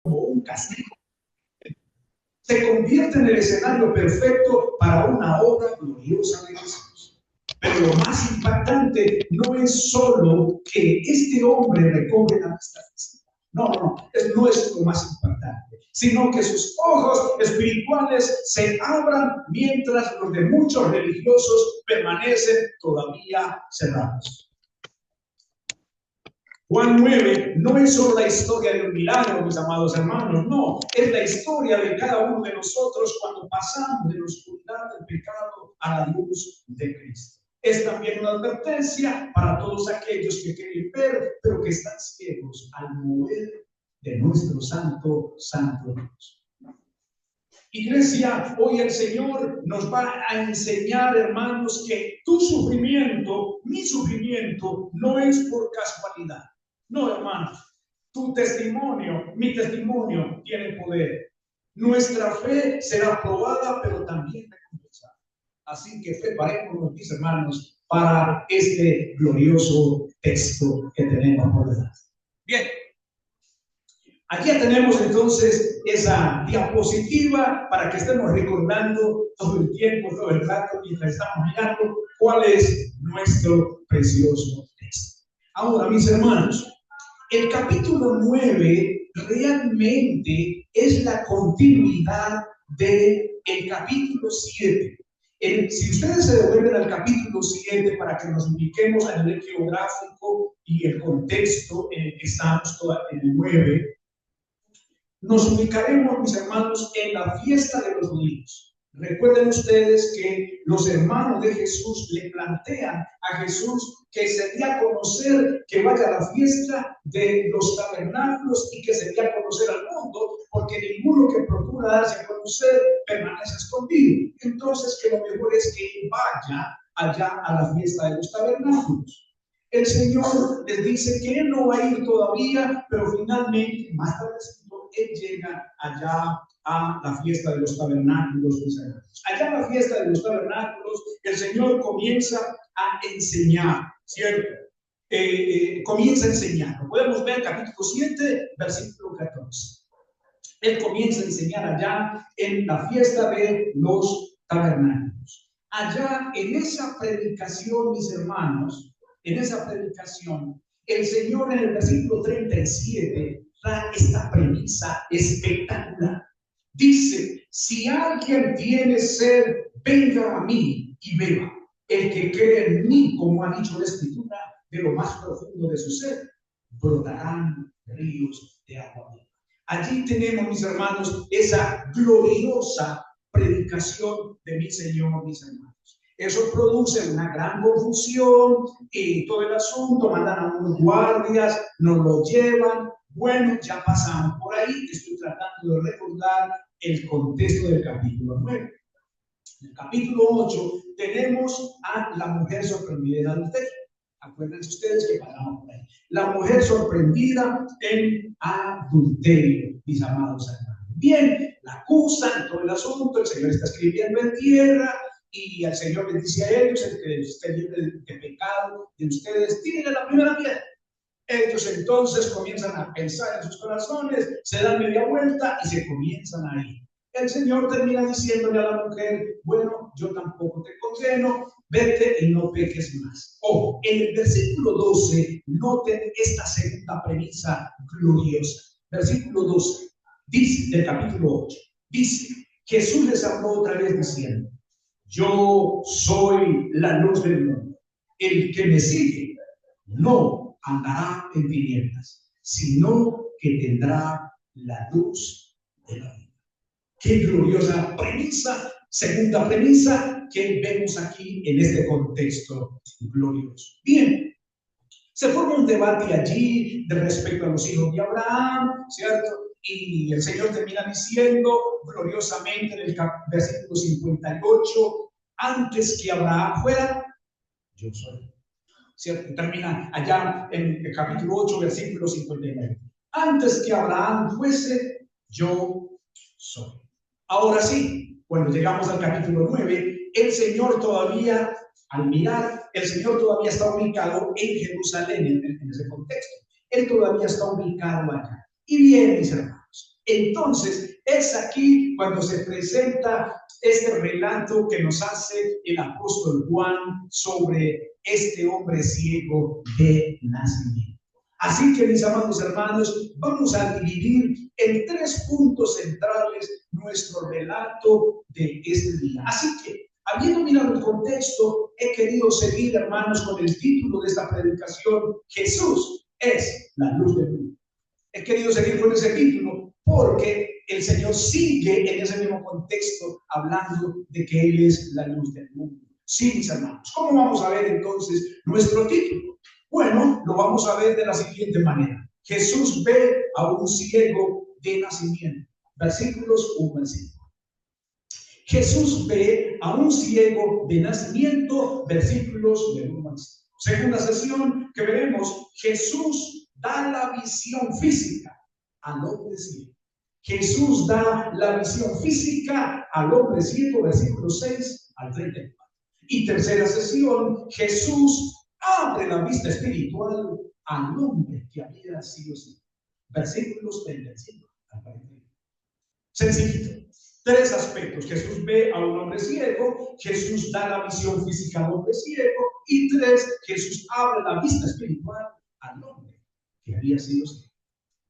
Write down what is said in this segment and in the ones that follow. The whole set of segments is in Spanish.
como un castigo. Se convierte en el escenario perfecto para una obra gloriosa de Jesús. Pero lo más impactante no es solo que este hombre recobre la vista física. No es lo más impactante, sino que sus ojos espirituales se abran mientras los de muchos religiosos permanecen todavía cerrados. Juan 9 no es solo la historia de un milagro, mis amados hermanos, no, es la historia de cada uno de nosotros cuando pasamos de la oscuridad del pecado a la luz de Cristo. Es también una advertencia para todos aquellos que quieren ver, pero que están ciegos al mover de nuestro santo Dios. Iglesia, hoy el Señor nos va a enseñar, hermanos, que tu sufrimiento, mi sufrimiento, no es por casualidad. No, hermanos, tu testimonio, mi testimonio tiene poder. Nuestra fe será probada, pero también recompensada. Así que preparémonos, mis hermanos, para este glorioso texto que tenemos por delante. Bien. Aquí tenemos entonces esa diapositiva para que estemos recordando todo el tiempo, todo el rato, mientras estamos mirando cuál es nuestro precioso texto. Ahora, mis hermanos, el capítulo 9 realmente es la continuidad del capítulo 7. Si ustedes se devuelven al capítulo 7 para que nos ubiquemos a nivel geográfico y el contexto en el que estamos en el 9, nos ubicaremos, mis hermanos, en la fiesta de los judíos. Recuerden ustedes que los hermanos de Jesús le plantean a Jesús que se dé a conocer, que vaya a la fiesta de los tabernáculos y que se dé a conocer al mundo, porque ninguno que procura darse a conocer permanece escondido. Entonces, que lo mejor es que vaya allá a la fiesta de los tabernáculos. El Señor les dice que Él no va a ir todavía, pero finalmente, más tarde, Él llega allá a la fiesta de los tabernáculos. Allá en la fiesta de los tabernáculos, el Señor comienza a enseñar, ¿cierto? Comienza a enseñar. Lo podemos ver en capítulo 7, versículo 14. Él comienza a enseñar allá en la fiesta de los tabernáculos. Allá en esa predicación, mis hermanos, en esa predicación, el Señor en el versículo 37 da esta premisa espectacular. Dice, si alguien tiene sed, venga a mí y beba. El que cree en mí, como ha dicho la Escritura, de lo más profundo de su ser, brotarán ríos de agua viva. Allí tenemos, mis hermanos, esa gloriosa predicación de mi Señor, mis hermanos. Eso produce una gran confusión y todo el asunto, mandan a unos guardias, nos lo llevan. Bueno, ya pasamos por ahí, estoy tratando de recordar el contexto del capítulo 9. En el capítulo 8 tenemos a la mujer sorprendida en adulterio. Acuérdense ustedes que pasamos por ahí. La mujer sorprendida en adulterio, mis amados hermanos. Bien, la acusan, todo el asunto, el Señor está escribiendo en tierra y el Señor les dice a ellos, el que esté libre de pecado de ustedes, tírenle la primera piedra. Ellos entonces comienzan a pensar en sus corazones, se dan media vuelta y se comienzan a ir. El Señor termina diciéndole a la mujer, bueno, yo tampoco te condeno, vete y no peques más. Ojo, en el versículo 12, noten esta segunda premisa gloriosa. Versículo 12, dice, del capítulo 8, dice, Jesús les habló otra vez diciendo, yo soy la luz del mundo. El que me sigue no andará en tinieblas, sino que tendrá la luz de la vida. Qué gloriosa premisa, segunda premisa que vemos aquí en este contexto glorioso. Bien, se forma un debate allí de respecto a los hijos de Abraham, ¿cierto? Y el Señor termina diciendo gloriosamente en el versículo 58, antes que Abraham fuera, yo soy. ¿Cierto? Termina allá en el capítulo 8, versículo 59. Antes que Abraham fuese, yo soy. Ahora sí, cuando llegamos al capítulo 9, el Señor todavía, al mirar, el Señor todavía está ubicado en Jerusalén, en ese contexto. Él todavía está ubicado allá. Y bien, mis hermanos, Entonces, es aquí cuando se presenta este relato que nos hace el apóstol Juan sobre este hombre ciego de nacimiento. Así que, mis amados hermanos, vamos a dividir en 3 puntos centrales nuestro relato de este día. Así que, habiendo mirado el contexto, he querido seguir, hermanos, con el título de esta predicación: Jesús es la luz del mundo. He querido seguir con ese título porque el Señor sigue en ese mismo contexto hablando de que Él es la luz del mundo. Sí, mis hermanos. ¿Cómo vamos a ver entonces nuestro título? Bueno, lo vamos a ver de la siguiente manera. Jesús ve a un ciego de nacimiento. Versículos 1 al 5. Jesús ve a un ciego de nacimiento, versículos del 1 al 5. Segunda sesión que veremos, Jesús da la visión física al hombre ciego. Jesús da la visión física al hombre ciego, versículos 6 al 34. Y tercera sesión, Jesús abre la vista espiritual al hombre que había sido ciego. Versículos 35 al 41. Sencillito. 3 aspectos. Jesús ve a un hombre ciego, Jesús da la visión física al hombre ciego, y 3, Jesús abre la vista espiritual al hombre que había sido ciego.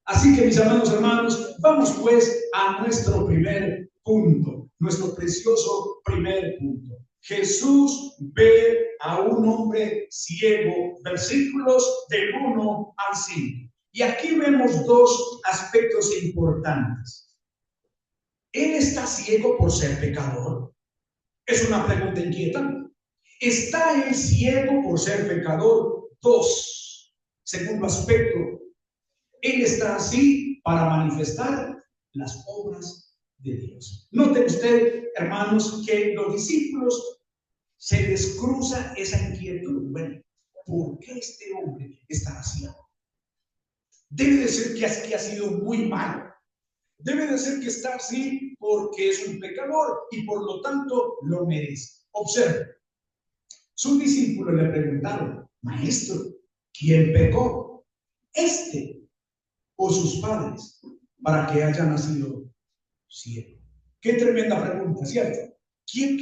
Así que, mis amados hermanos, vamos pues a nuestro primer punto, nuestro precioso primer punto. Jesús ve a un hombre ciego, versículos del 1 al 5. Y aquí vemos 2 aspectos importantes. ¿Él está ciego por ser pecador? Es una pregunta inquietante. ¿Está él ciego por ser pecador? 2. Segundo aspecto, él está así para manifestar las obras de Dios. Note usted, hermanos, que los discípulos se les cruza esa inquietud. Bueno, ¿por qué este hombre está ciego? Debe de ser que ha sido muy malo. Debe de ser que está así porque es un pecador y por lo tanto lo merece. Observe, sus discípulos le preguntaron: Maestro, ¿quién pecó? ¿Este o sus padres para que haya nacido ciego? Qué tremenda pregunta, ¿cierto? ¿Quién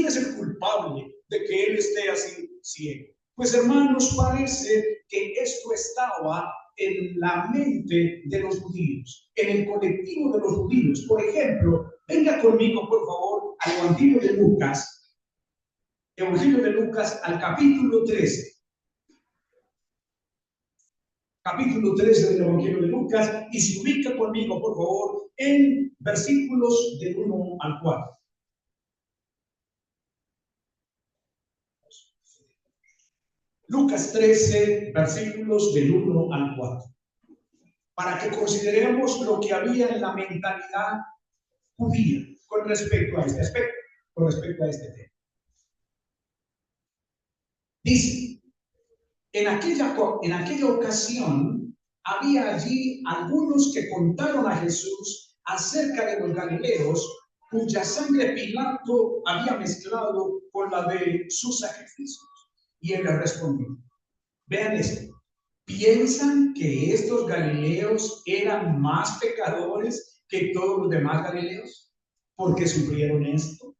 es el culpable de que él esté así ciego? Pues, hermanos, parece que esto estaba en la mente de los judíos, en el colectivo de los judíos. Por ejemplo, venga conmigo, por favor, al Evangelio de Lucas. Evangelio de Lucas, al capítulo 13. Capítulo 13 del Evangelio de Lucas, y se ubica conmigo, por favor, en versículos del 1 al 4. Lucas 13, versículos del 1 al 4. Para que consideremos lo que había en la mentalidad judía con respecto a este aspecto, con respecto a este tema. Dice: en aquella ocasión había allí algunos que contaron a Jesús acerca de los galileos, cuya sangre Pilato había mezclado con la de sus sacrificios. Y él les respondió: vean esto, ¿piensan que estos galileos eran más pecadores que todos los demás galileos porque sufrieron esto?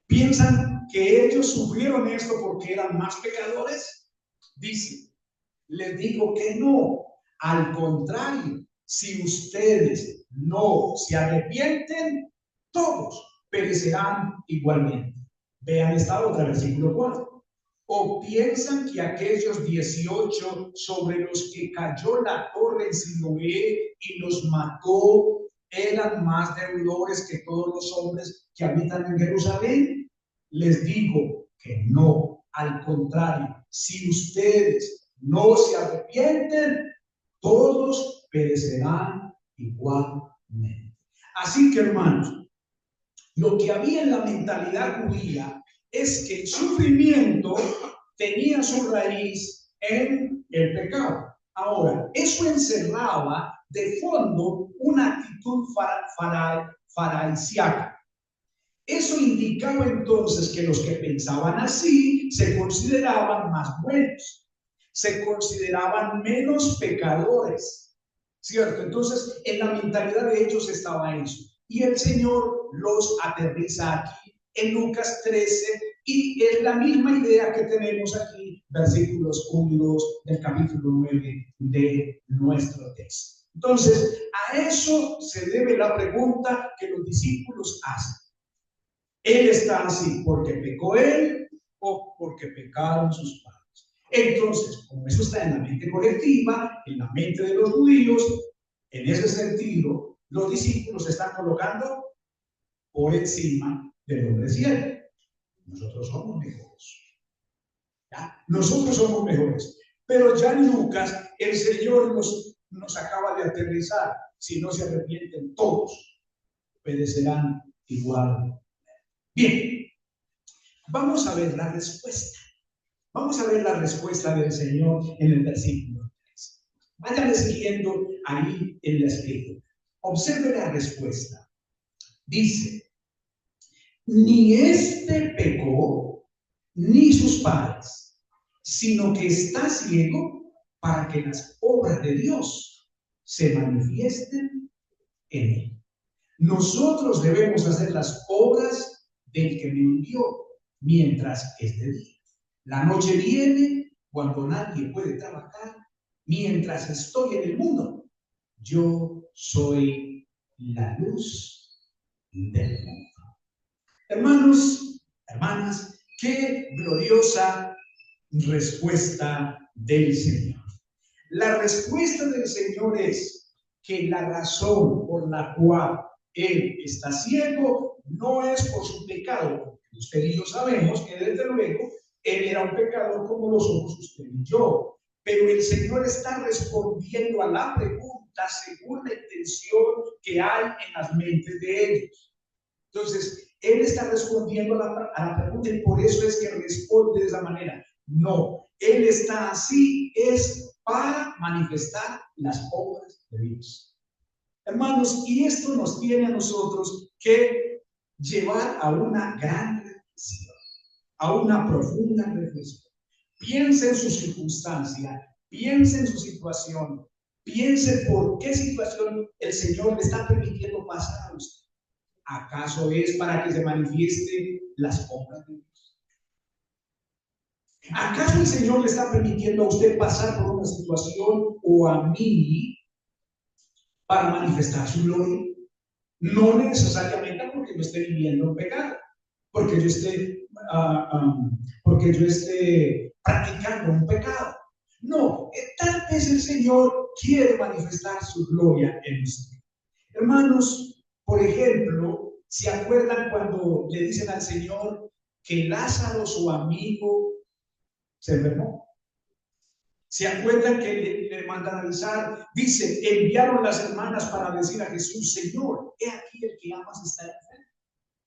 ¿Piensan que ellos sufrieron esto porque eran más pecadores? Dice: les digo que no. Al contrario, si ustedes no se arrepienten, todos perecerán igualmente. Vean esta otra, versículo 4. ¿O piensan que aquellos 18 sobre los que cayó la torre en Siloé y los mató eran más deudores que todos los hombres que habitan en Jerusalén? Les digo que no. Al contrario, si ustedes no se arrepienten, todos perecerán igualmente. Así que, hermanos, lo que había en la mentalidad judía es que el sufrimiento tenía su raíz en el pecado. Ahora, eso encerraba de fondo una actitud faraisiaca. Eso indicaba entonces que los que pensaban así se consideraban más buenos, se consideraban menos pecadores, ¿cierto? Entonces, en la mentalidad de ellos estaba eso. Y el Señor los aterriza aquí en Lucas 13 y es la misma idea que tenemos aquí, versículos 1 y 2 del capítulo 9 de nuestro texto. Entonces, a eso se debe la pregunta que los discípulos hacen. ¿Él está así porque pecó él o porque pecaron sus padres? Entonces, como eso está en la mente colectiva, en la mente de los judíos, en ese sentido, los discípulos se están colocando por encima del hombre cielo. Nosotros somos mejores. ¿Ya? Nosotros somos mejores. Pero ya en Lucas, el Señor nos acaba de aterrizar. Si no se arrepienten todos, obedecerán igual. Bien, vamos a ver la respuesta. Vamos a ver la respuesta del Señor en el versículo 3. Vayan siguiendo ahí en la escritura. Observe la respuesta. Dice, ni este pecó, ni sus padres, sino que está ciego para que las obras de Dios se manifiesten en él. Nosotros debemos hacer las obras del que me envió mientras es de día. La noche viene cuando nadie puede trabajar. Mientras estoy en el mundo, yo soy la luz del mundo. Hermanos, hermanas, qué gloriosa respuesta del Señor. La respuesta del Señor es que la razón por la cual Él está ciego no es por su pecado. Usted y yo sabemos que desde luego Él era un pecador como lo somos usted y yo. Pero el Señor está respondiendo a la pregunta según la intención que hay en las mentes de ellos. Entonces, Él está respondiendo a la pregunta y por eso es que responde de esa manera. No, Él está así, es para manifestar las obras de Dios. Hermanos, y esto nos tiene a nosotros que llevar a una gran reflexión, a una profunda reflexión. Piense en su circunstancia, piense en su situación, piense por qué situación el Señor le está permitiendo pasar a usted. ¿Acaso es para que se manifiesten las obras de Dios? ¿Acaso el Señor le está permitiendo a usted pasar por una situación o a mí para manifestar su gloria? No necesariamente porque yo esté viviendo en pecado, porque yo esté practicando un pecado. No, tal vez el Señor quiere manifestar su gloria en usted. Hermanos, por ejemplo, ¿se acuerdan cuando le dicen al Señor que Lázaro, su amigo, se enfermó? ¿Se acuerdan que le mandan avisar? Dice, enviaron las hermanas para decir a Jesús, Señor, he aquí el que amas está enfermo.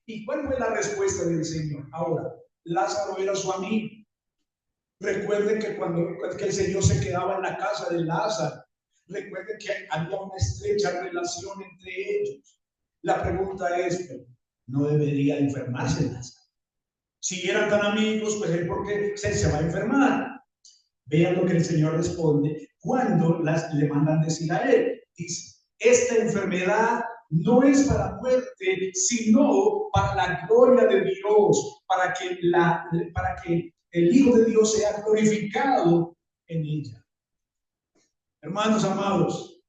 ¿Y cuál fue la respuesta del Señor? Ahora, Lázaro era su amigo. Recuerden que que el Señor se quedaba en la casa de Lázaro, recuerden que había una estrecha relación entre ellos. La pregunta es, ¿no debería enfermarse Lázaro? Si eran tan amigos, pues él ¿por qué se va a enfermar? Vean lo que el Señor responde cuando le mandan decir a él. Dice, esta enfermedad no es para muerte, sino para la gloria de Dios, para que el Hijo de Dios sea glorificado en ella. Hermanos amados,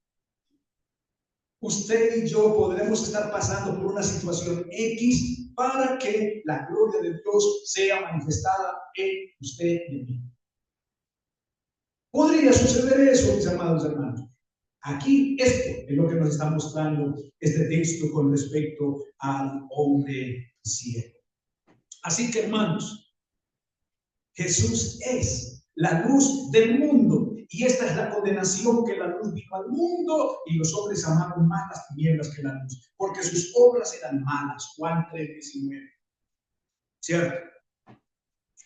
usted y yo podremos estar pasando por una situación X para que la gloria de Dios sea manifestada en usted y en mí. Podría suceder eso, mis amados hermanos. Aquí esto es lo que nos está mostrando este texto con respecto al hombre ciego. Así que, hermanos, Jesús es la luz del mundo y esta es la condenación que la luz vino al mundo y los hombres amaron más las tinieblas que la luz, porque sus obras eran malas. Juan 3:19. ¿Cierto?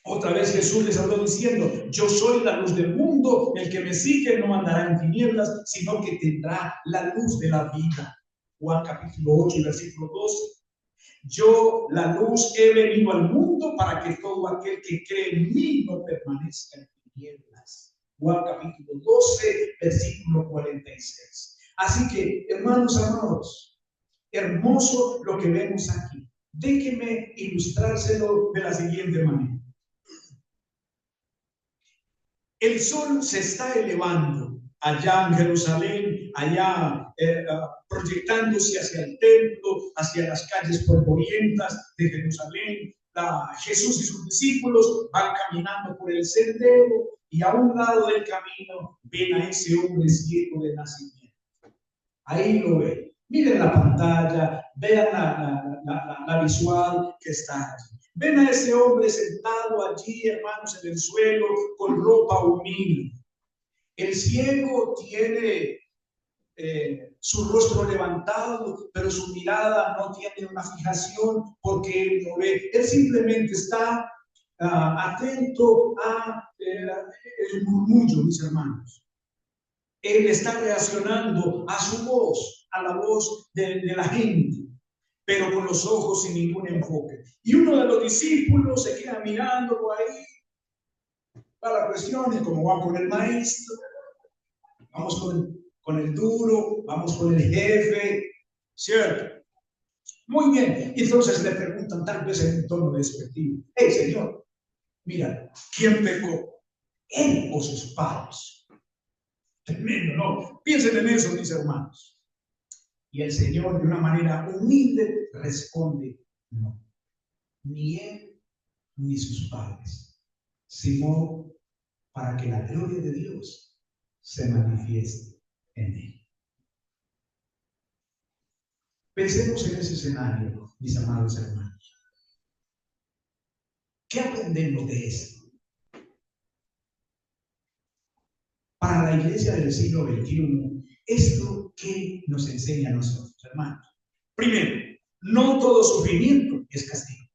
Otra vez Jesús les habló diciendo, yo soy la luz del mundo, el que me sigue no andará en tinieblas, sino que tendrá la luz de la vida. Juan capítulo 8, versículo 12. Yo, la luz, he venido al mundo para que todo aquel que cree en mí no permanezca en tinieblas. Juan capítulo 12, versículo 46. Así que, hermanos amados, hermoso lo que vemos aquí. Déjenme ilustrárselo de la siguiente manera. El sol se está elevando allá en Jerusalén, allá proyectándose hacia el templo, hacia las calles polvorientas de Jerusalén. Jesús y sus discípulos van caminando por el sendero y a un lado del camino ven a ese hombre ciego de nacimiento. Ahí lo ven. Miren la pantalla, vean la visual que está allí. Ven a ese hombre sentado allí, hermanos, en el suelo, con ropa humilde. El ciego tiene su rostro levantado, pero su mirada no tiene una fijación porque él no ve. Él simplemente está atento a el murmullo, mis hermanos. Él está reaccionando a su voz, a la voz de la gente, pero con los ojos sin ningún enfoque. Y uno de los discípulos se queda mirándolo ahí. Para la cuestión es como va con el maestro, vamos con el duro, vamos con el jefe, ¿cierto? Muy bien. Y entonces le preguntan, tal vez en un tono despectivo: hey, señor, mira, ¿quién pecó? ¿Él o sus padres? Tremendo, ¿no? Piensen en eso, mis hermanos. Y el Señor, de una manera humilde, responde: no, ni él ni sus padres, sino para que la gloria de Dios se manifieste en él. Pensemos en ese escenario, mis amados hermanos. ¿Qué aprendemos de esto? Para la iglesia del siglo XXI, ¿esto qué nos enseña a nosotros, hermanos? Primero, no todo sufrimiento es castigo.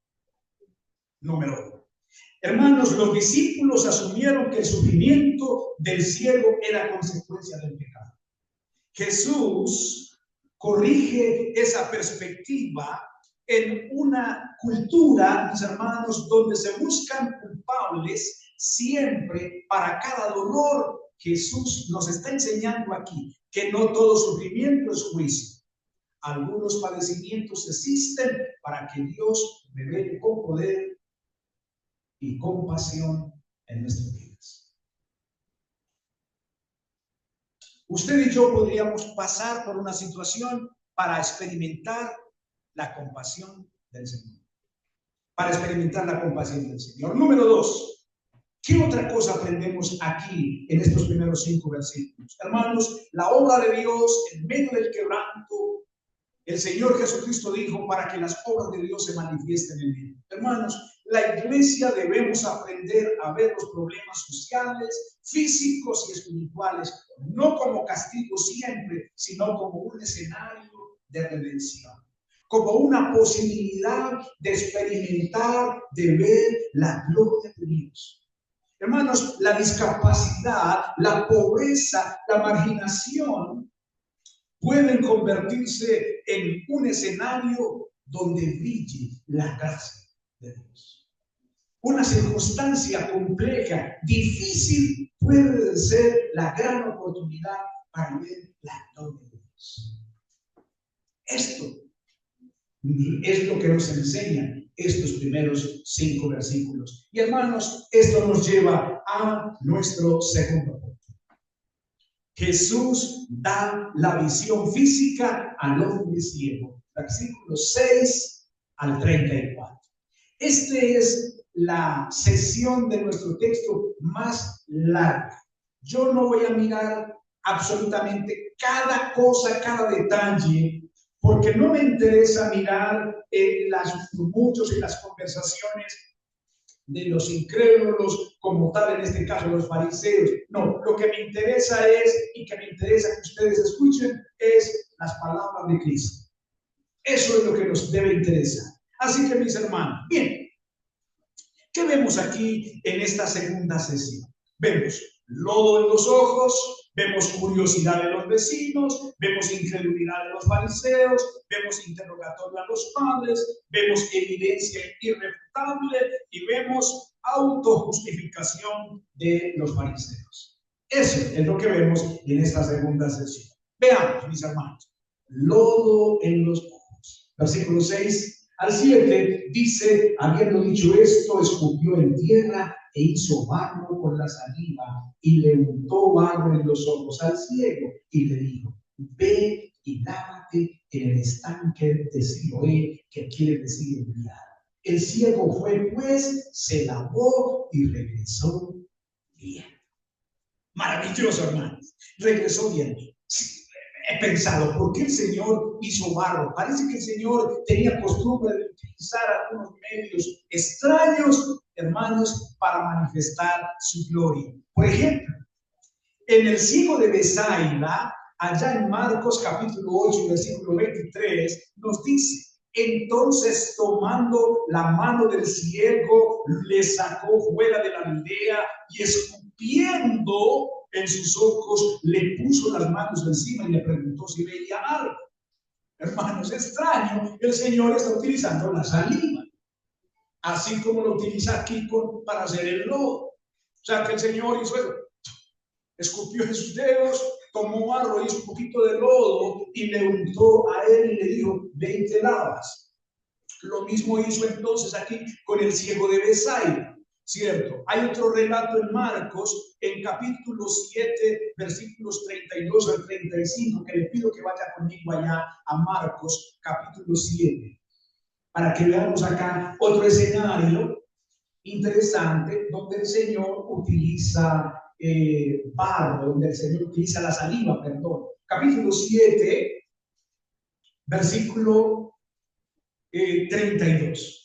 Número uno. Hermanos, los discípulos asumieron que el sufrimiento del ciego era consecuencia del pecado. Jesús corrige esa perspectiva en una cultura, mis hermanos, donde se buscan culpables siempre para cada dolor. Jesús nos está enseñando aquí que no todo sufrimiento es juicio. Algunos padecimientos existen para que Dios revele con poder y compasión en nuestras vidas. Usted y yo podríamos pasar por una situación para experimentar la compasión del Señor. Para experimentar la compasión del Señor. Número dos. ¿Qué otra cosa aprendemos aquí en estos primeros 5 versículos? Hermanos, la obra de Dios en medio del quebranto, el Señor Jesucristo dijo para que las obras de Dios se manifiesten en él. Hermanos, la iglesia debemos aprender a ver los problemas sociales, físicos y espirituales, no como castigo siempre, sino como un escenario de redención, como una posibilidad de experimentar, de ver la gloria de Dios. Hermanos, la discapacidad, la pobreza, la marginación pueden convertirse en un escenario donde brille la gracia de Dios. Una circunstancia compleja, difícil, puede ser la gran oportunidad para ver la gloria de Dios. Esto es lo que nos enseñan estos primeros 5 versículos. Y hermanos, esto nos lleva a nuestro segundo punto. Jesús da la visión física al hombre ciego. Versículos 6 al 34. Esta es la sesión de nuestro texto más larga. Yo no voy a mirar absolutamente cada cosa, cada detalle, porque no me interesa mirar los murmullos y las conversaciones de los incrédulos, como tal, en este caso los fariseos. No, lo que me interesa es, y que me interesa que ustedes escuchen, es las palabras de Cristo. Eso es lo que nos debe interesar. Así que, mis hermanos, bien, ¿qué vemos aquí en esta segunda sesión? Vemos lodo en los ojos, vemos curiosidad de los vecinos, vemos incredulidad de los fariseos, vemos interrogatorio a los padres, vemos evidencia irrefutable y vemos autojustificación de los fariseos. Eso es lo que vemos en esta segunda sesión. Veamos, mis hermanos. Lodo en los ojos. Versículo 6 al 7 dice, habiendo dicho esto, escupió en tierra e hizo barro con la saliva y le untó barro en los ojos al ciego y le dijo, ve y lávate en el estanque de Siloé, que quiere decir enviado. El ciego fue, pues, se lavó y regresó bien. Maravilloso, hermanos. Regresó bien. He pensado, ¿por qué el Señor hizo barro? Parece que el Señor tenía costumbre de utilizar algunos medios extraños, hermanos, para manifestar su gloria. Por ejemplo, en el ciego de Besaida, allá en Marcos capítulo 8, versículo 23, nos dice, entonces tomando la mano del ciego, le sacó fuera de la aldea y escupiendo en sus ojos, le puso las manos encima y le preguntó si veía algo. Hermanos, es extraño, el Señor está utilizando la saliva, así como lo utiliza aquí para hacer el lodo. O sea, que el Señor hizo eso, escupió en sus dedos, tomó barro, hizo un poquito de lodo y le untó a él y le dijo, ve y te lavas. Lo mismo hizo entonces aquí con el ciego de Besaida. ¿Cierto? Hay otro relato en Marcos, en capítulo 7, versículos 32 al 35, que le pido que vaya conmigo allá a Marcos, capítulo 7, para que veamos acá otro escenario interesante donde el Señor utiliza barro, donde el Señor utiliza la saliva, perdón. Capítulo 7, versículo 32.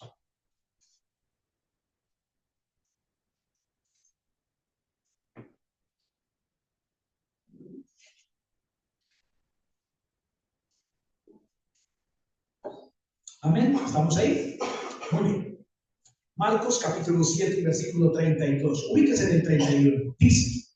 Amén, ¿estamos ahí? Muy bien. Marcos capítulo 7, versículo 32. Ubíquese en el 31. Dice,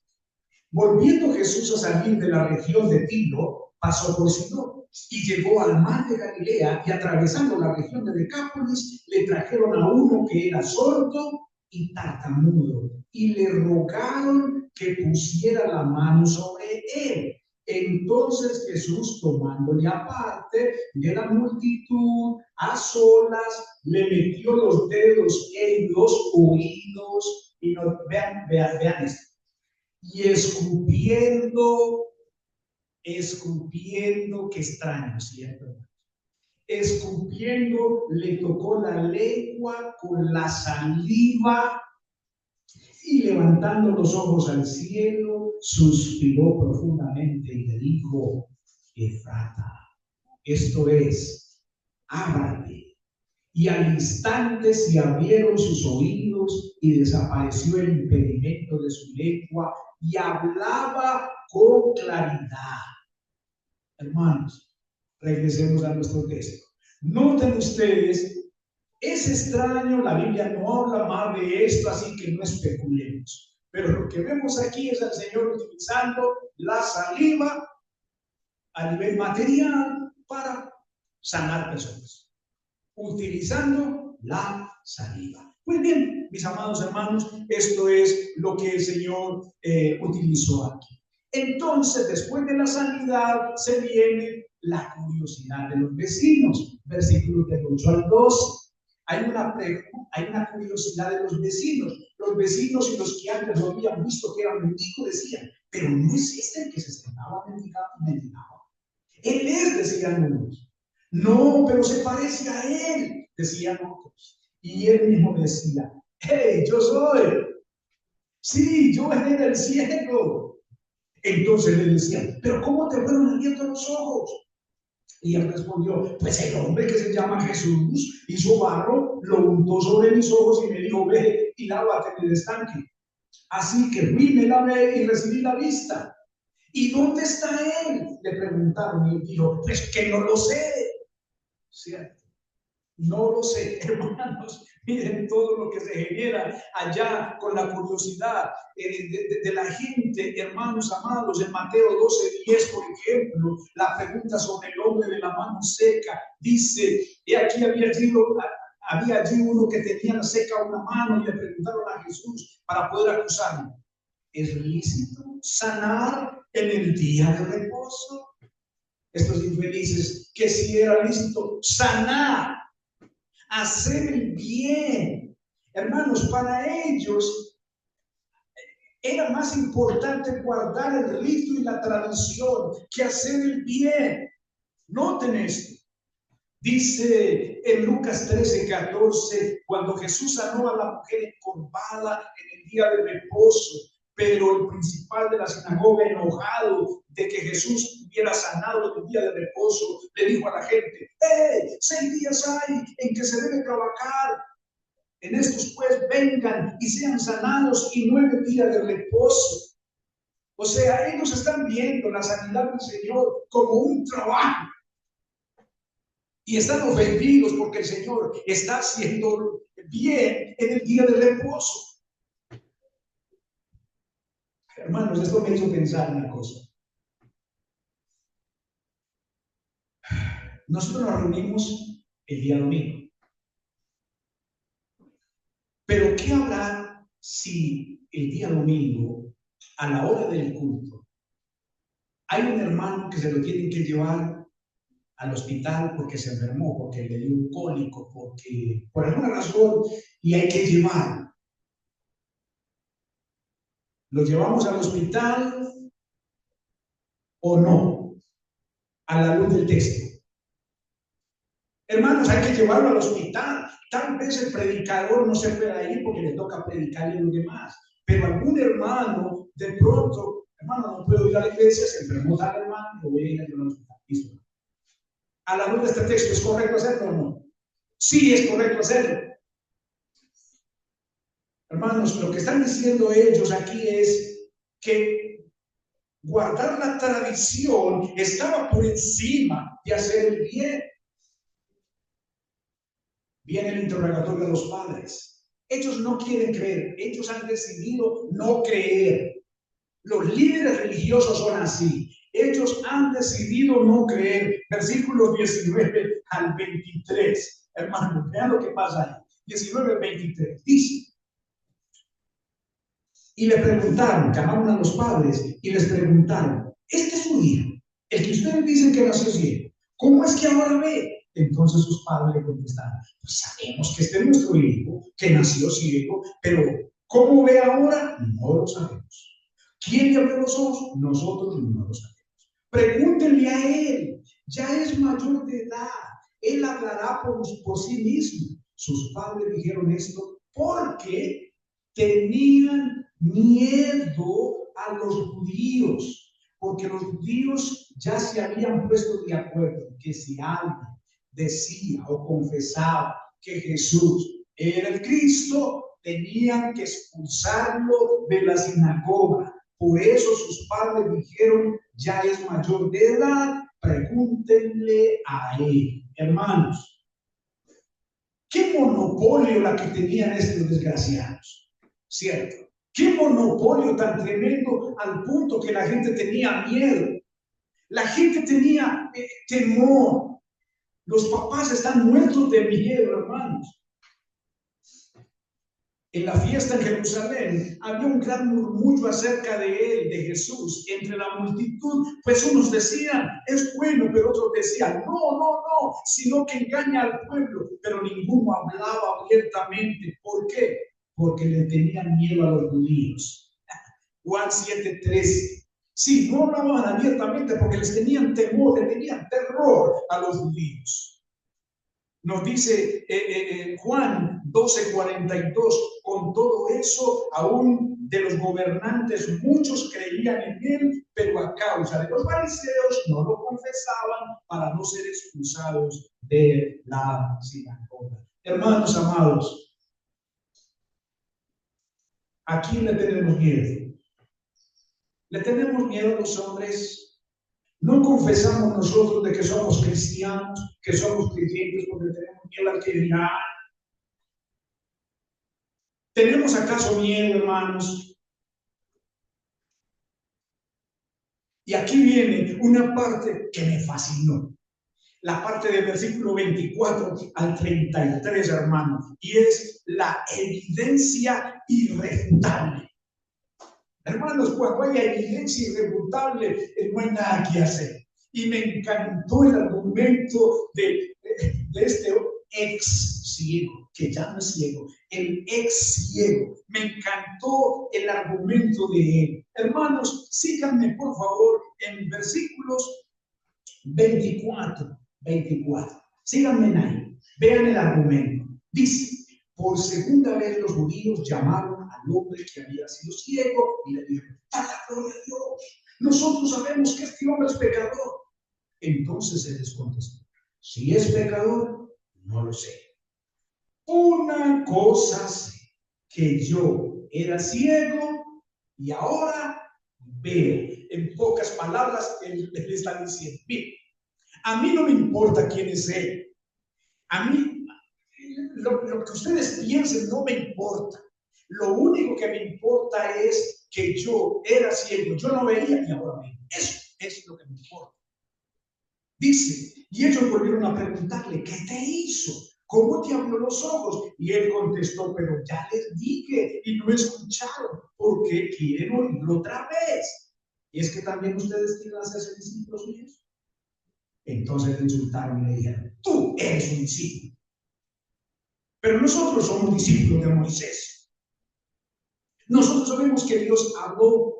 volviendo Jesús a salir de la región de Tiro, pasó por Sidón y llegó al mar de Galilea y atravesando la región de Decápolis, le trajeron a uno que era sordo y tartamudo y le rogaron que pusiera la mano sobre él. Entonces Jesús, tomándole aparte de la multitud, a solas, le metió los dedos en los oídos y no, vean esto. Y escupiendo, qué extraño, ¿cierto? Escupiendo, le tocó la lengua con la saliva y levantando los ojos al cielo, suspiró profundamente y le dijo, Efrata, esto es, ábrate. Y al instante se abrieron sus oídos y desapareció el impedimento de su lengua y hablaba con claridad. Hermanos, regresemos a nuestro texto. Noten ustedes, es extraño, la Biblia no habla más de esto, así que no especulemos. Pero lo que vemos aquí es al Señor utilizando la saliva a nivel material para sanar personas. Utilizando la saliva. Muy bien, mis amados hermanos, esto es lo que el Señor utilizó aquí. Entonces, después de la sanidad, se viene la curiosidad de los vecinos. Versículos del 8 al 12. Hay una curiosidad de los vecinos. Los vecinos y los que antes lo habían visto que era mendigo decían, pero no es este el que se sentaba mendigaba. Él es, decían unos. No, pero se parece a él, decían otros. Y él mismo decía, hey, yo soy. Sí, yo era el ciego. Entonces le decían, pero ¿cómo te fueron abiertos los ojos? Y él respondió, pues el hombre que se llama Jesús hizo barro, lo untó sobre mis ojos y me dijo, ve y lávate en el estanque. Así que fui, me lavé y recibí la vista. ¿Y dónde está él? Le preguntaron y él dijo, pues que no lo sé. ¿Cierto? No lo sé, hermanos. Miren todo lo que se genera allá con la curiosidad de la gente, hermanos amados. En Mateo 12:10, por ejemplo, la pregunta sobre el hombre de la mano seca dice: y aquí había allí uno que tenía seca una mano, y le preguntaron a Jesús para poder acusarlo: ¿es lícito sanar en el día de reposo? estos infelices, que si era lícito sanar, hacer el bien. Hermanos, para ellos era más importante guardar el rito y la tradición que hacer el bien. Noten esto. Dice en Lucas 13:14, cuando Jesús sanó a la mujer encorvada en el día de reposo, pero el principal de la sinagoga, enojado de que Jesús hubiera sanado en el día de reposo, le dijo a la gente: 6 días hay en que se debe trabajar. En estos pues vengan y sean sanados, y 9 días de reposo. O sea, ellos están viendo la sanidad del Señor como un trabajo. Y están ofendidos porque el Señor está haciendo bien en el día de reposo. Hermanos, esto me hizo pensar una cosa. Nosotros nos reunimos el día domingo. Pero ¿qué habrá si el día domingo, a la hora del culto, hay un hermano que se lo tienen que llevar al hospital porque se enfermó, porque le dio un cólico, porque por alguna razón, y hay que llevarlo? ¿Lo llevamos al hospital o no? A la luz del texto. Hermanos, hay que llevarlo al hospital. Tal vez el predicador no se pueda ir porque le toca predicarle a los demás. Pero algún hermano, de pronto, hermano, no puedo ir a la iglesia, se enfermó tal hermano, lo voy a ir a llevar al hospital. Listo. A la luz de este texto, ¿es correcto hacerlo o no? Sí, es correcto hacerlo. Hermanos, lo que están diciendo ellos aquí es que guardar la tradición estaba por encima de hacer el bien. Viene el interrogatorio de los padres. Ellos no quieren creer, ellos han decidido no creer. Los líderes religiosos son así. Ellos han decidido no creer. Versículos 19 al 23. Hermanos, vean lo que pasa ahí. 19 al 23. Dice: y le preguntaron, llamaron a los padres y les preguntaron: ¿este es su hijo, el que ustedes dicen que nació ciego? ¿Cómo es que ahora ve? Entonces sus padres le contestaron: pues sabemos que este es nuestro hijo, que nació ciego, pero ¿cómo ve ahora? No lo sabemos. ¿Quién le abrió los ojos? Nosotros no lo sabemos. Pregúntenle a él, ya es mayor de edad, él hablará por sí mismo. Sus padres dijeron esto porque tenían miedo a los judíos, porque los judíos ya se habían puesto de acuerdo que si alguien decía o confesaba que Jesús era el Cristo, tenían que expulsarlo de la sinagoga. Por eso sus padres dijeron: ya es mayor de edad, pregúntenle a él. Hermanos, qué monopolio la que tenían estos desgraciados, ¿cierto? Qué monopolio tan tremendo, al punto que la gente tenía miedo, la gente tenía temor. Los papás están muertos de miedo, hermanos. En la fiesta en Jerusalén había un gran murmullo acerca de él, de Jesús, entre la multitud, pues unos decían: es bueno, pero otros decían: no, sino que engaña al pueblo. Pero ninguno hablaba abiertamente. ¿Por qué? Porque le tenían miedo a los judíos. Juan 7:13. Sí, no hablaban abiertamente porque les tenían temor, les tenían terror a los judíos. Nos dice Juan 12:42, con todo eso, aún de los gobernantes muchos creían en él, pero a causa de los fariseos no lo confesaban para no ser expulsados de la sinagoga. Hermanos amados, ¿a quién le tenemos miedo? ¿Le tenemos miedo a los hombres? No confesamos nosotros de que somos cristianos, que somos creyentes, porque tenemos miedo al que dirán. ¿Tenemos acaso miedo, hermanos? Y aquí viene una parte que me fascinó. La parte del versículo 24 al 33, hermanos. Y es la evidencia irrefutable. Hermanos, cuando hay evidencia irrefutable, no hay nada que hacer. Y me encantó el argumento de este ex ciego, que ya no es ciego, el ex ciego. Me encantó el argumento de él. Hermanos, síganme por favor en versículos 24. Síganme ahí. Vean el argumento. Dice, por segunda vez los judíos llamaron al hombre que había sido ciego y le dijeron, ¡para la gloria de Dios! Nosotros sabemos que este hombre es pecador. Entonces se les contestó, si es pecador, no lo sé. Una cosa sé, que yo era ciego y ahora veo. En pocas palabras, él le está diciendo, mire, a mí no me importa quién es él. A mí, lo que ustedes piensen no me importa. Lo único que me importa es que yo era ciego, yo no veía y ahora veo. Eso es lo que me importa. Dice, y ellos volvieron a preguntarle, ¿qué te hizo? ¿Cómo te abrió los ojos? Y él contestó, pero ya les dije y no escucharon. ¿Por qué quieren oírlo otra vez? Y es que también ustedes quieren hacerse discípulos míos. Entonces le insultaron y le dijeron, tú eres un discípulo. Pero nosotros somos discípulos de Moisés. Nosotros sabemos que Dios habló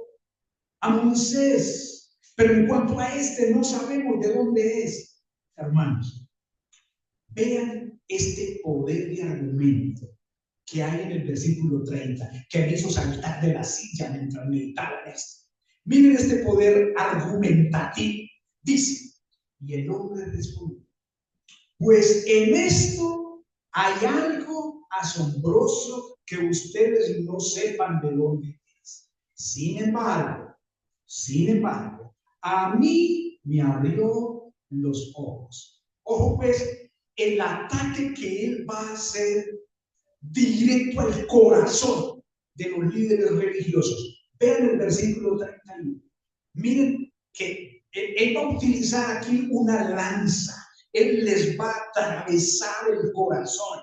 a Moisés. Pero en cuanto a este, no sabemos de dónde es. Hermanos, vean este poder de argumento que hay en el versículo 30, que me hizo saltar de la silla mientras meditaba en esto. Miren este poder argumentativo. Dice, y el hombre respondió, pues en esto hay algo asombroso que ustedes no sepan de dónde es. Sin embargo, a mí me abrió los ojos. Ojo pues, el ataque que él va a hacer directo al corazón de los líderes religiosos. Vean el versículo 31. Miren que él va a utilizar aquí una lanza. Él les va a atravesar el corazón.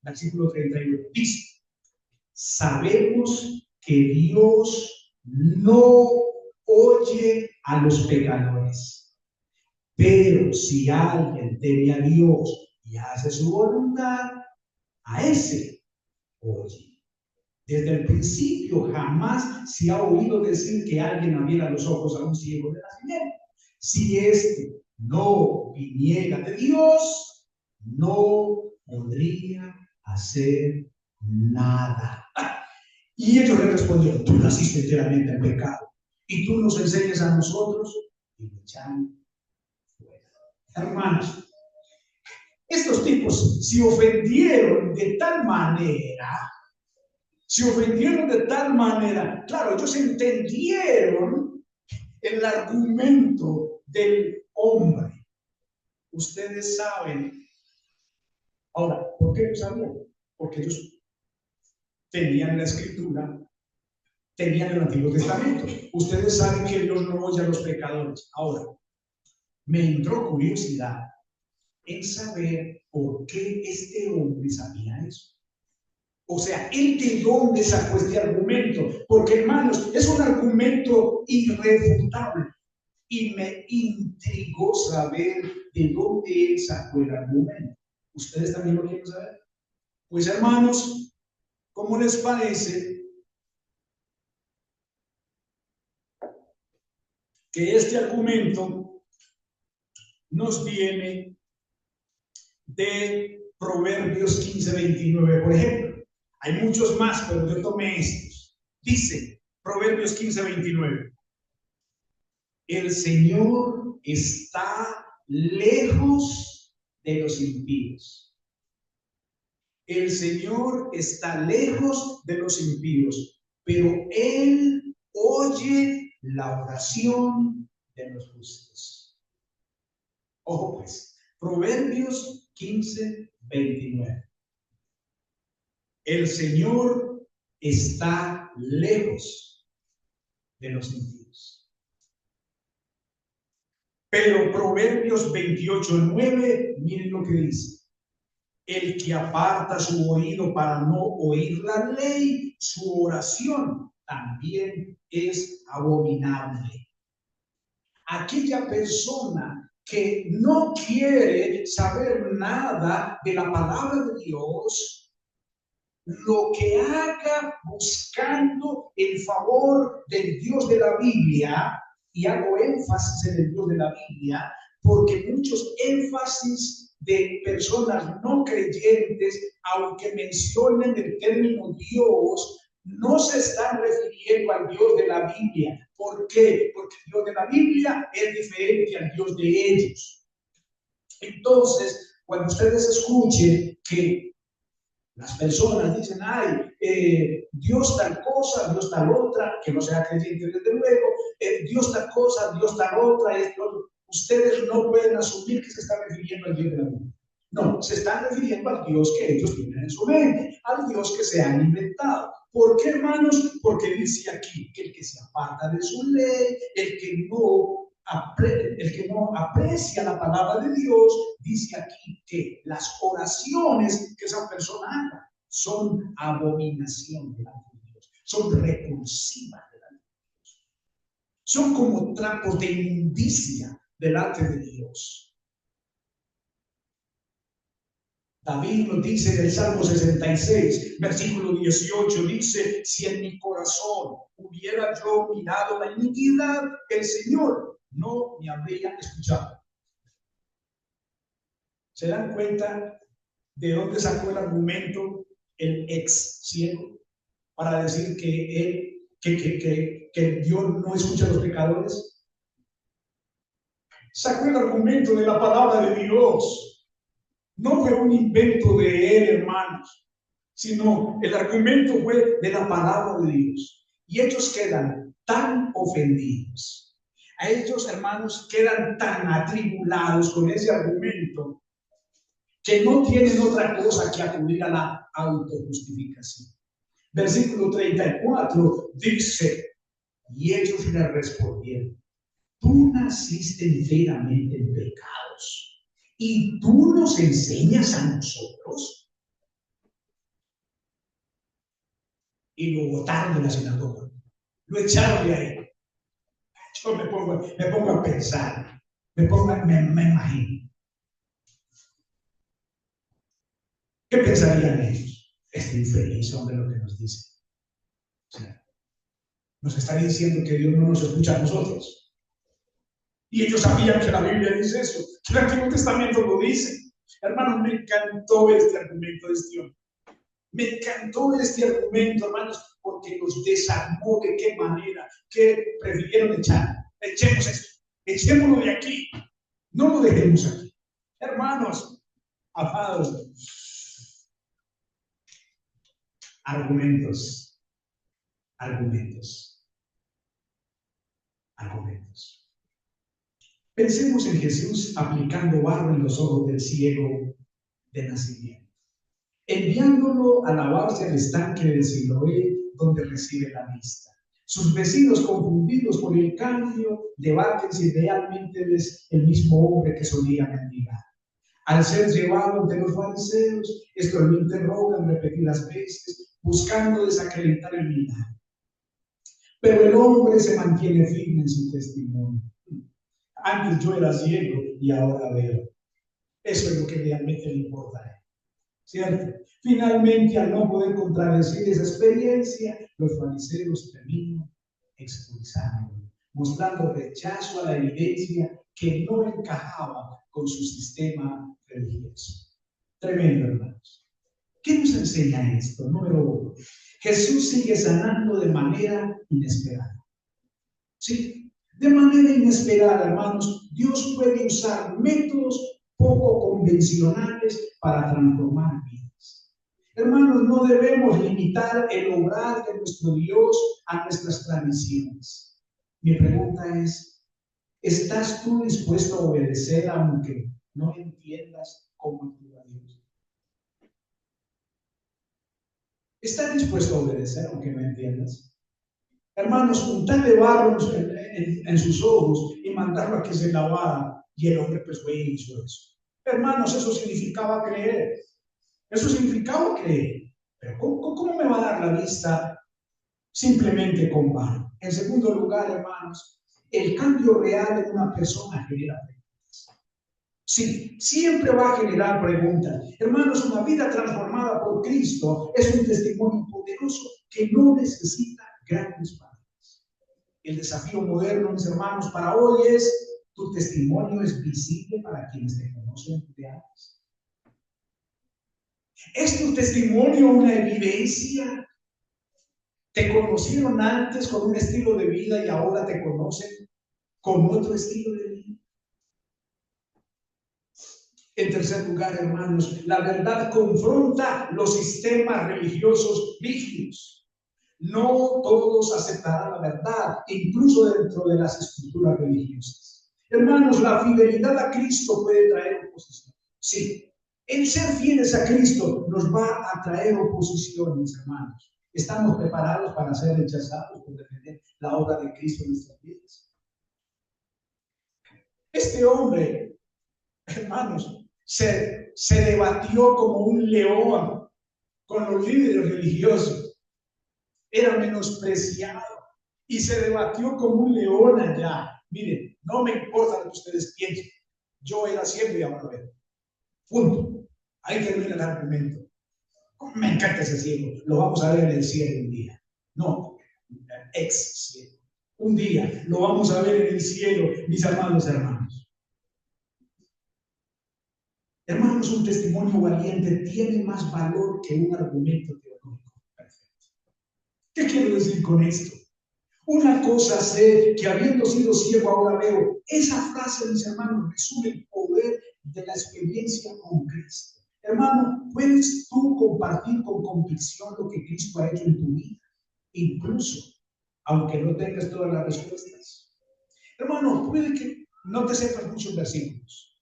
Versículo 31. Dice, sabemos que Dios no oye a los pecadores, pero si alguien teme a Dios y hace su voluntad, a ese oye. Desde el principio jamás se ha oído decir que alguien abriera los ojos a un ciego de nacimiento. Si éste no viniera de Dios, no podría hacer nada. Y ellos le respondieron, tú naciste enteramente en pecado y tú nos enseñas a nosotros, y lo echaron fuera. Hermanos, estos tipos se ofendieron de tal manera, claro, ellos entendieron el argumento del hombre. Ustedes saben, ahora, ¿por qué lo sabían? Porque ellos tenían la escritura, tenían el Antiguo Testamento. Ustedes saben que Dios no oye a los pecadores. Ahora, me entró curiosidad en saber por qué este hombre sabía eso. O sea, ¿él de dónde sacó este argumento? Porque, hermanos, es un argumento irrefutable. Y me intrigó saber de dónde él sacó el argumento. ¿Ustedes también lo quieren saber? Pues, hermanos, ¿cómo les parece que este argumento nos viene de Proverbios 15:29, por ejemplo? Hay muchos más, pero yo tomé estos. Dice Proverbios 15:29. El Señor está lejos de los impíos. El Señor está lejos de los impíos, pero Él oye la oración de los justos. Ojo pues, Proverbios 15:29. El Señor está lejos de los impíos. Pero Proverbios 28:9, miren lo que dice. El que aparta su oído para no oír la ley, su oración también es abominable. aquella persona que no quiere saber nada de la palabra de Dios, lo que haga buscando el favor del Dios de la Biblia, y hago énfasis en el Dios de la Biblia, porque muchos énfasis de personas no creyentes, aunque mencionen el término Dios, no se están refiriendo al Dios de la Biblia. ¿Por qué? Porque el Dios de la Biblia es diferente al Dios de ellos. Entonces, cuando ustedes escuchen que las personas dicen, ay, Dios tal cosa, Dios tal otra, que no sea creyente desde luego, Dios tal cosa, Dios tal otra, ustedes no pueden asumir que se está refiriendo al Dios de la Biblia. No, se están refiriendo al Dios que ellos tienen en su mente, al Dios que se han inventado. ¿Por qué, hermanos? Porque dice aquí que el que se aparta de su ley, el que no aprecia la palabra de Dios, dice aquí que las oraciones que esa persona haga son abominación delante de Dios, son repulsivas delante de Dios, son como trapos de inmundicia delante de Dios. David nos dice en el Salmo 66, versículo 18, dice, si en mi corazón hubiera yo mirado la iniquidad, el Señor no me habría escuchado. ¿Se dan cuenta de dónde sacó el argumento el ex ciego para decir que Dios no escucha a los pecadores? Sacó el argumento de la palabra de Dios. No fue un invento de él, hermanos, sino el argumento fue de la palabra de Dios. Y ellos quedan tan ofendidos. A ellos, hermanos, quedan tan atribulados con ese argumento que no tienen otra cosa que acudir a la autojustificación. Versículo 34 dice, y ellos le respondieron, tú naciste enteramente en pecados. ¿Y tú nos enseñas a nosotros? Y lo botaron de la sinagoga. Lo echaron de ahí. Yo me pongo a pensar. Me imagino. ¿Qué pensarían ellos? Este infeliz hombre lo que nos dice. O sea, nos está diciendo que Dios no nos escucha a nosotros. Y ellos sabían que la Biblia dice eso, que el Antiguo Testamento lo dice. Hermanos, me encantó este argumento de este hombre. Me encantó este argumento, hermanos, porque los desarmó de qué manera, que prefirieron echar. Echemos esto, echémoslo de aquí, no lo dejemos aquí. Hermanos, amados, argumentos. Pensemos en Jesús aplicando barro en los ojos del ciego de nacimiento, enviándolo a lavarse al estanque de Siloé, donde recibe la vista. Sus vecinos, confundidos por el cambio, debaten si realmente es el mismo hombre que solía mendigar. Al ser llevado ante los fariseos, estos lo interrogan repetidas veces, buscando desacreditar el milagro. Pero el hombre se mantiene firme en su testimonio. Antes yo era ciego y ahora veo. Eso es lo que realmente le importa a él. ¿Cierto? Finalmente, al no poder contradecir esa experiencia, los fariseos terminan expulsándolo, mostrando rechazo a la evidencia que no encajaba con su sistema religioso. Tremendo, hermanos. ¿Qué nos enseña esto? Número 1. Jesús sigue sanando de manera inesperada. ¿Sí? De manera inesperada, hermanos, Dios puede usar métodos poco convencionales para transformar vidas. Hermanos, no debemos limitar el obrar de nuestro Dios a nuestras tradiciones. Mi pregunta es, ¿estás tú dispuesto a obedecer aunque no entiendas cómo actúa Dios? ¿Estás dispuesto a obedecer aunque no entiendas? Hermanos, untarle barro en sus ojos y mandarlo a que se lavara, y el hombre pues fue y hizo eso. Hermanos, eso significaba creer. Eso significaba creer. Pero ¿cómo me va a dar la vista simplemente con barro? En segundo lugar, hermanos, el cambio real en una persona genera preguntas. Sí, siempre va a generar preguntas. Hermanos, una vida transformada por Cristo es un testimonio poderoso que no necesita grandes palabras. El desafío moderno, mis hermanos, para hoy es: tu testimonio es visible para quienes te conocen de antes. ¿Es tu testimonio una evidencia? ¿Te conocieron antes con un estilo de vida y ahora te conocen con otro estilo de vida? En tercer lugar, hermanos, la verdad confronta los sistemas religiosos rígidos. No todos aceptarán la verdad, incluso dentro de las estructuras religiosas. Hermanos, la fidelidad a Cristo puede traer oposición. Sí, el ser fieles a Cristo nos va a traer oposiciones, hermanos. ¿Estamos preparados para ser rechazados por defender la obra de Cristo en nuestras vidas? Este hombre, hermanos, se debatió como un león con los líderes religiosos. Era menospreciado y se debatió como un león allá. Miren, no me importa lo que ustedes piensen. Yo era ciego y ahora veo. Punto. Ahí termina el argumento. Me encanta ese ciego. Lo vamos a ver en el cielo un día. No, ex ciego. Un día lo vamos a ver en el cielo, mis amados hermanos. Hermanos, un testimonio valiente tiene más valor que un argumento teológico perfecto. ¿Qué quiero decir con esto? Una cosa sé, que habiendo sido ciego ahora veo. Esa frase, mis hermanos, resume el poder de la experiencia con Cristo. Hermano, ¿puedes tú compartir con convicción lo que Cristo ha hecho en tu vida? Incluso, aunque no tengas todas las respuestas. Hermano, puede que no te sepas muchos versículos.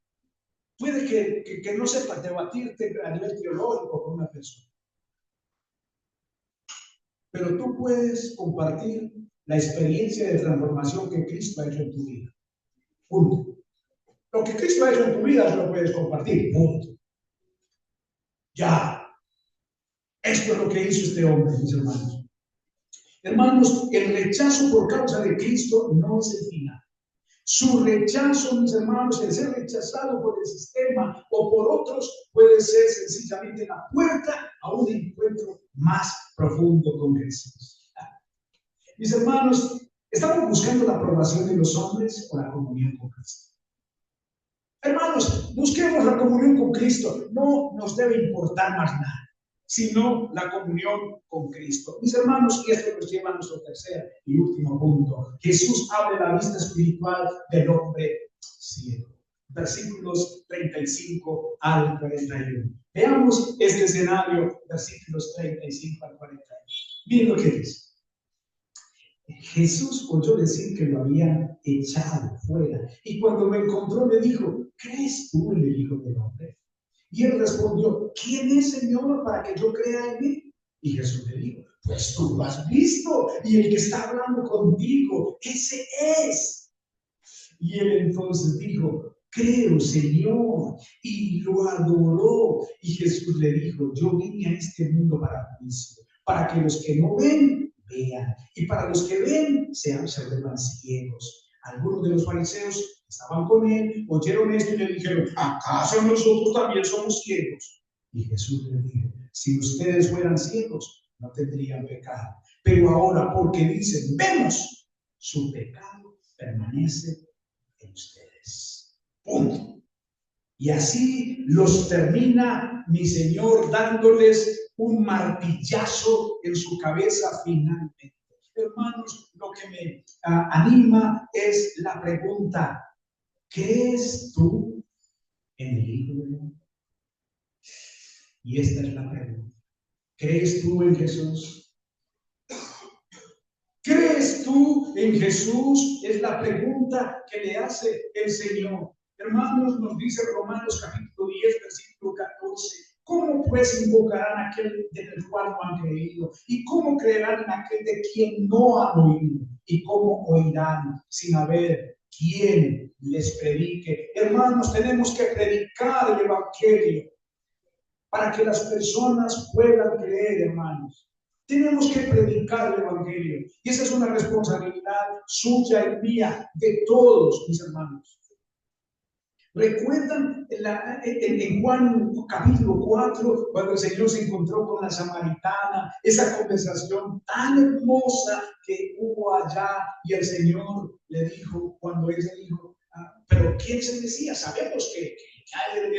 Puede que no sepas debatirte a nivel teológico con una persona. Pero tú puedes compartir la experiencia de transformación que Cristo ha hecho en tu vida. Punto. Lo que Cristo ha hecho en tu vida, tú lo puedes compartir. Punto. Ya. Esto es lo que hizo este hombre, mis hermanos. Hermanos, el rechazo por causa de Cristo no es el final. Su rechazo, mis hermanos, el ser rechazado por el sistema o por otros, puede ser sencillamente la puerta a un encuentro más profundo con Jesús. Mis hermanos, ¿estamos buscando la aprobación de los hombres o la comunión con Cristo? Hermanos, busquemos la comunión con Cristo. No nos debe importar más nada, sino la comunión con Cristo. Mis hermanos, y esto nos lleva a nuestro tercer y último punto. Jesús abre la vista espiritual del hombre ciego. Versículos 35 al 41. Veamos este escenario, versículos 35 al 41. Miren lo que dice. Jesús oyó decir que lo habían echado fuera, y cuando lo encontró le dijo: ¿crees tú en el Hijo del Hombre? Y él respondió: ¿quién es, Señor, para que yo crea en él? Y Jesús le dijo: pues tú lo has visto, y el que está hablando contigo, ese es. Y él entonces dijo: creo, Señor, y lo adoró. Y Jesús le dijo: yo vine a este mundo para juicio, para que los que no ven, vean, y para los que ven, se vuelvan ciegos. Algunos de los fariseos estaban con él, oyeron esto y le dijeron: ¿acaso nosotros también somos ciegos? Y Jesús les dijo: si ustedes fueran ciegos, no tendrían pecado. Pero ahora, porque dicen vemos, su pecado permanece en ustedes. Punto. Y así los termina mi Señor dándoles un martillazo en su cabeza finalmente. Hermanos, lo que me anima es la pregunta: ¿crees tú en el Hijo de Dios? Y esta es la pregunta: ¿crees tú en Jesús? ¿Crees tú en Jesús? Es la pregunta que le hace el Señor. Hermanos, nos dice Romanos capítulo 10, versículo 14. ¿Cómo pues invocarán a aquel del cual no han creído? ¿Y cómo creerán en aquel de quien no han oído? ¿Y cómo oirán sin haber quien les predique? Hermanos, tenemos que predicar el Evangelio para que las personas puedan creer, hermanos. Tenemos que predicar el Evangelio. Y esa es una responsabilidad suya y mía, de todos, mis hermanos. ¿Recuerdan en Juan capítulo 4, cuando el Señor se encontró con la samaritana, esa conversación tan hermosa que hubo allá, y el Señor le dijo, cuando ella dijo, pero ¿quién es el Mesías? Sabemos que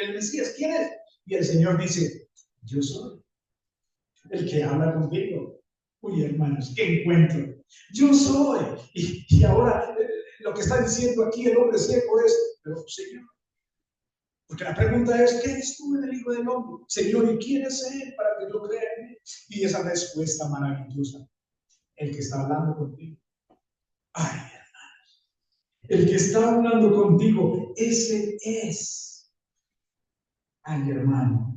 el Mesías, ¿quién es? Y el Señor dice, yo soy el que habla contigo. Uy, hermanos, qué encuentro. Yo soy. Y ahora lo que está diciendo aquí el hombre ciego es, pero Señor, porque la pregunta es, ¿qué eres tú en el Hijo del Hombre? Señor, ¿y quién es Él para que yo crea en Él? Y esa respuesta maravillosa, el que está hablando contigo. Ay, hermanos, el que está hablando contigo, ese es. Ay, hermano,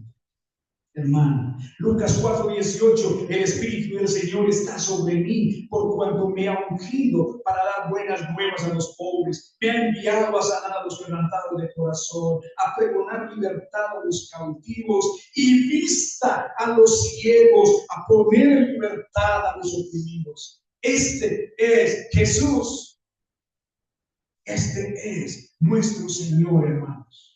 Lucas 4:18, el Espíritu del Señor está sobre mí, por cuanto me ha ungido para dar buenas nuevas a los pobres, me ha enviado a sanar a los quebrantados de corazón, a pregonar libertad a los cautivos y vista a los ciegos, a poner en libertad a los oprimidos. Este es Jesús. Este es nuestro Señor, hermanos.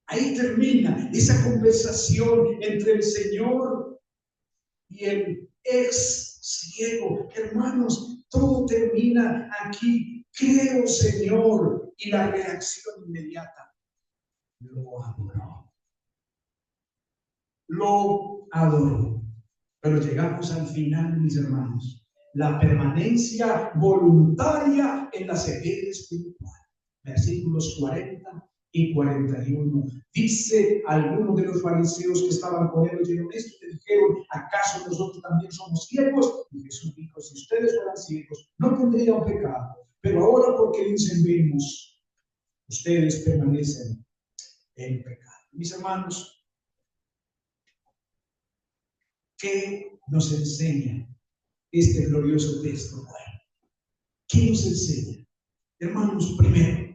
Ahí termina esa conversación entre el Señor y el ex ciego. Hermanos, todo termina aquí. Creo, Señor. Y la reacción inmediata. Lo adoró. Lo adoró. Pero llegamos al final, mis hermanos. La permanencia voluntaria en la ceguera espiritual. Versículos 40 y 41. Dice algunos de los fariseos que estaban con él, oyeron esto y le dijeron, ¿acaso nosotros también somos ciegos? Y Jesús dijo, si ustedes fueran ciegos, no tendrían pecado. Pero ahora porque dicen, vemos, ustedes permanecen en pecado. Mis hermanos, ¿qué nos enseña este glorioso texto? ¿Qué nos enseña? Hermanos, primero,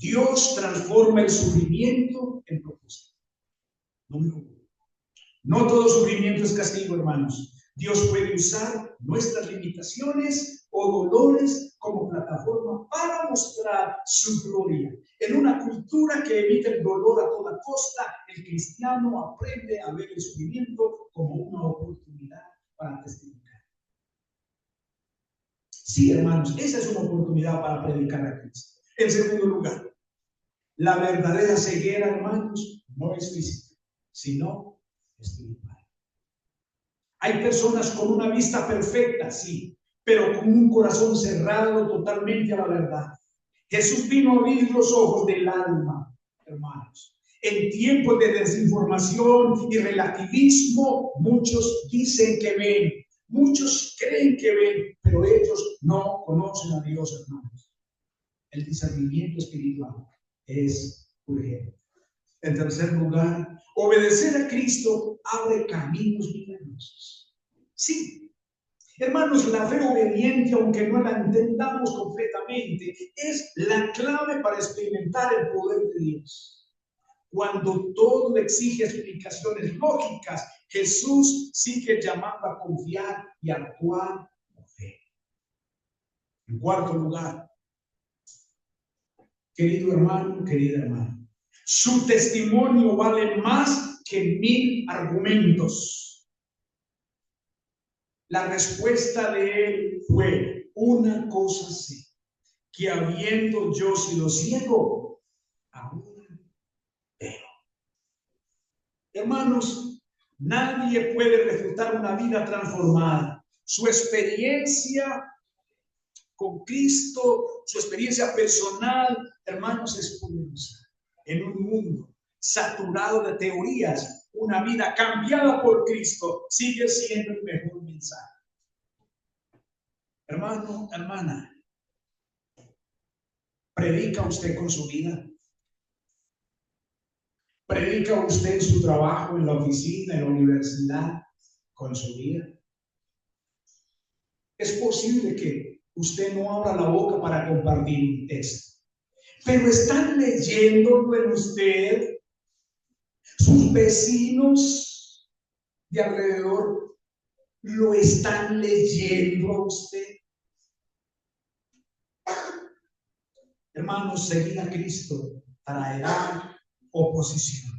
Dios transforma el sufrimiento en propósito. Número uno. No todo sufrimiento es castigo, hermanos. Dios puede usar nuestras limitaciones o dolores como plataforma para mostrar su gloria. En una cultura que evita el dolor a toda costa, el cristiano aprende a ver el sufrimiento como una oportunidad para testificar. Sí, hermanos, esa es una oportunidad para predicar a Cristo. En segundo lugar, la verdadera ceguera, hermanos, no es física, sino espiritual. Hay personas con una vista perfecta, sí, pero con un corazón cerrado totalmente a la verdad. Jesús vino a abrir los ojos del alma, hermanos. En tiempos de desinformación y relativismo, muchos dicen que ven, muchos creen que ven, pero ellos no conocen a Dios, hermanos. El discernimiento espiritual es urgente. En tercer lugar, obedecer a Cristo abre caminos milagrosos. Sí, hermanos, la fe obediente, aunque no la entendamos completamente, es la clave para experimentar el poder de Dios. Cuando todo exige explicaciones lógicas, Jesús sigue llamando a confiar y actuar con fe. En cuarto lugar, querido hermano, querida hermana, su testimonio vale más que 1000 argumentos. La respuesta de él fue, una cosa sé, que habiendo yo sido ciego, aún veo. Hermanos, nadie puede refutar una vida transformada. Su experiencia con Cristo, su experiencia personal, hermanos, es poderosa. En un mundo saturado de teorías, una vida cambiada por Cristo sigue siendo el mejor mensaje. Hermano, hermana, ¿predica usted con su vida? ¿Predica usted en su trabajo, en la oficina, en la universidad, con su vida? Es posible que usted no abra la boca para compartir un texto, pero están leyéndolo en usted, sus vecinos, de alrededor lo están leyendo a usted? Hermanos, seguir a Cristo traerá oposición.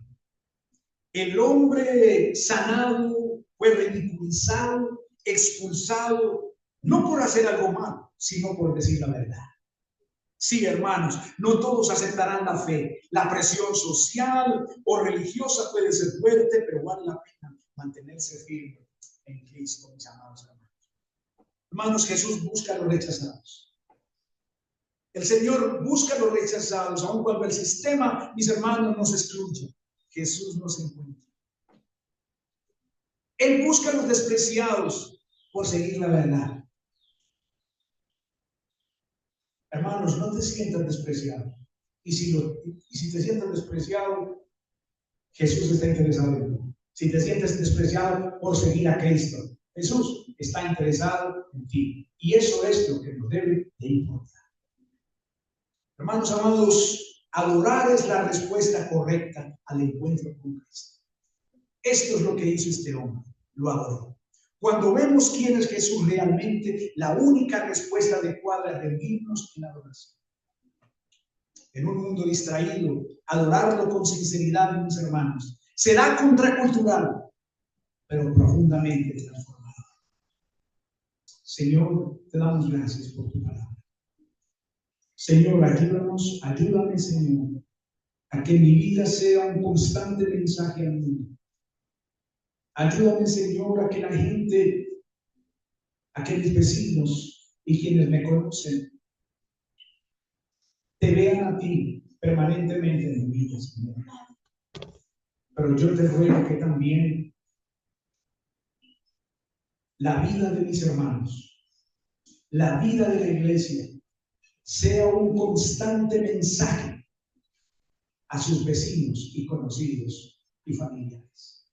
El hombre sanado fue ridiculizado, expulsado, no por hacer algo malo, sino por decir la verdad. Sí, hermanos, no todos aceptarán la fe. La presión social o religiosa puede ser fuerte, pero vale la pena mantenerse firme en Cristo, mis amados hermanos. Hermanos, Jesús busca a los rechazados. El Señor busca a los rechazados, aun cuando el sistema, mis hermanos, nos excluye. Jesús nos encuentra. Él busca a los despreciados por seguir la verdad. Hermanos, no te sientas despreciado. Y si te sientas despreciado, Jesús está interesado en ti. Si te sientes despreciado por seguir a Cristo, Jesús está interesado en ti. Y eso es lo que nos debe de importar. Hermanos amados, adorar es la respuesta correcta al encuentro con Cristo. Esto es lo que hizo este hombre, lo adoró. Cuando vemos quién es Jesús realmente, la única respuesta adecuada es rendirnos en adoración. En un mundo distraído, adorarlo con sinceridad, mis hermanos, será contracultural, pero profundamente transformador. Señor, te damos gracias por tu palabra. Señor, ayúdame, Señor, a que mi vida sea un constante mensaje al mundo. Ayúdame, Señor, a que la gente, a que mis vecinos y quienes me conocen, te vean a ti permanentemente en mi vida, Señor. Pero yo te ruego que también la vida de mis hermanos, la vida de la iglesia, sea un constante mensaje a sus vecinos y conocidos y familiares.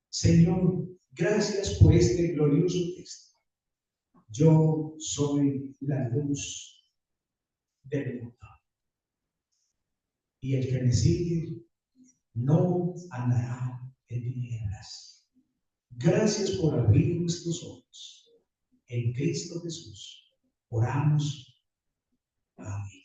Señor, gracias por este glorioso texto. Yo soy la luz del mundo. Y el que me sigue no andará en tinieblas. Gracias por abrir nuestros ojos. En Cristo Jesús oramos. Amén.